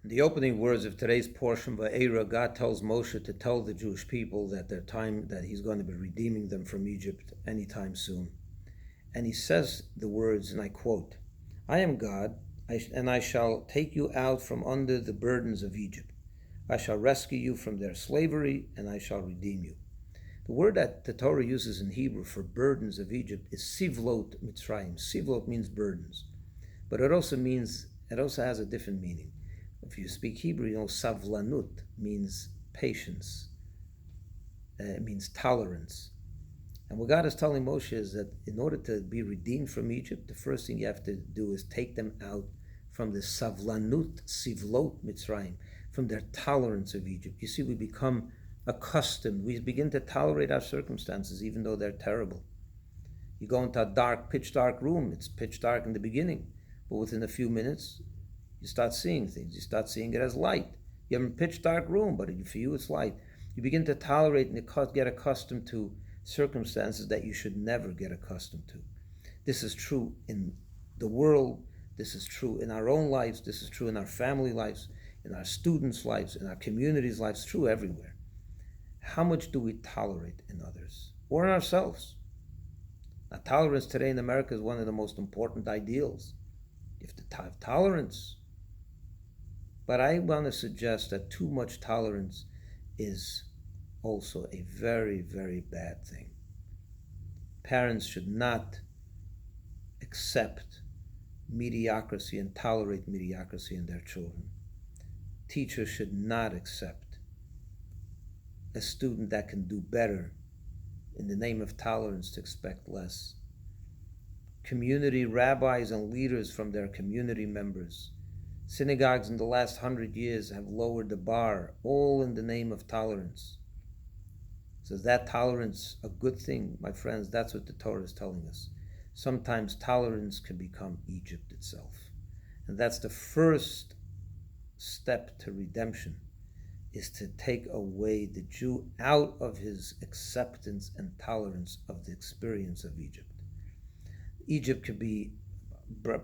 In the opening words of today's portion, Va'era, God tells Moshe to tell the Jewish people that that he's going to be redeeming them from Egypt anytime soon. And he says the words, and I quote, I am God, and I shall take you out from under the burdens of Egypt. I shall rescue you from their slavery, and I shall redeem you. The word that the Torah uses in Hebrew for burdens of Egypt is sivlot Mitzrayim. Sivlot means burdens, but it also has a different meaning. If you speak Hebrew, you know savlanut means patience. It means tolerance. And what God is telling Moshe is that in order to be redeemed from Egypt, the first thing you have to do is take them out from the savlanut, sivlot Mitzrayim, from their tolerance of Egypt. You see, we become accustomed. We begin to tolerate our circumstances, even though they're terrible. You go into a pitch dark room. It's pitch dark in the beginning, but within a few minutes, you start seeing things. You start seeing it as light. You have a pitch dark room, but for you, it's light. You begin to tolerate and get accustomed to circumstances that you should never get accustomed to. This is true in the world. This is true in our own lives. This is true in our family lives, in our students' lives, in our communities' lives. It's true everywhere. How much do we tolerate in others or in ourselves? Now, tolerance today in America is one of the most important ideals. You have to have tolerance. But I want to suggest that too much tolerance is also a very, very bad thing. Parents should not accept mediocrity and tolerate mediocrity in their children. Teachers should not accept a student that can do better in the name of tolerance to expect less. Community rabbis and leaders from their community members. Synagogues in the last 100 years have lowered the bar, all in the name of tolerance. So is that tolerance a good thing? My friends, that's what the Torah is telling us. Sometimes tolerance can become Egypt itself. And that's the first step to redemption, is to take away the Jew out of his acceptance and tolerance of the experience of Egypt. Egypt could be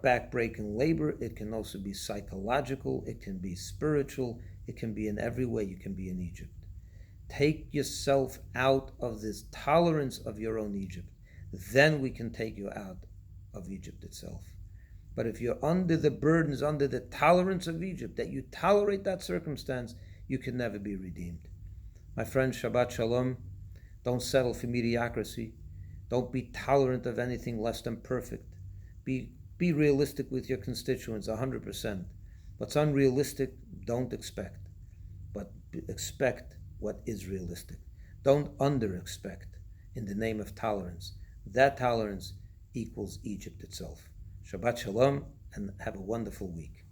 back-breaking labor. It can also be psychological. It can be spiritual. It can be in every way you can be in Egypt. Take yourself out of this tolerance of your own Egypt. Then we can take you out of Egypt itself. But if you're under the burdens, under the tolerance of Egypt, that you tolerate that circumstance, you can never be redeemed. My friends, Shabbat Shalom. Don't settle for mediocrity. Don't be tolerant of anything less than perfect. Be realistic with your constituents, 100%. What's unrealistic, don't expect. But expect what is realistic. Don't under-expect in the name of tolerance. That tolerance equals Egypt itself. Shabbat Shalom, and have a wonderful week.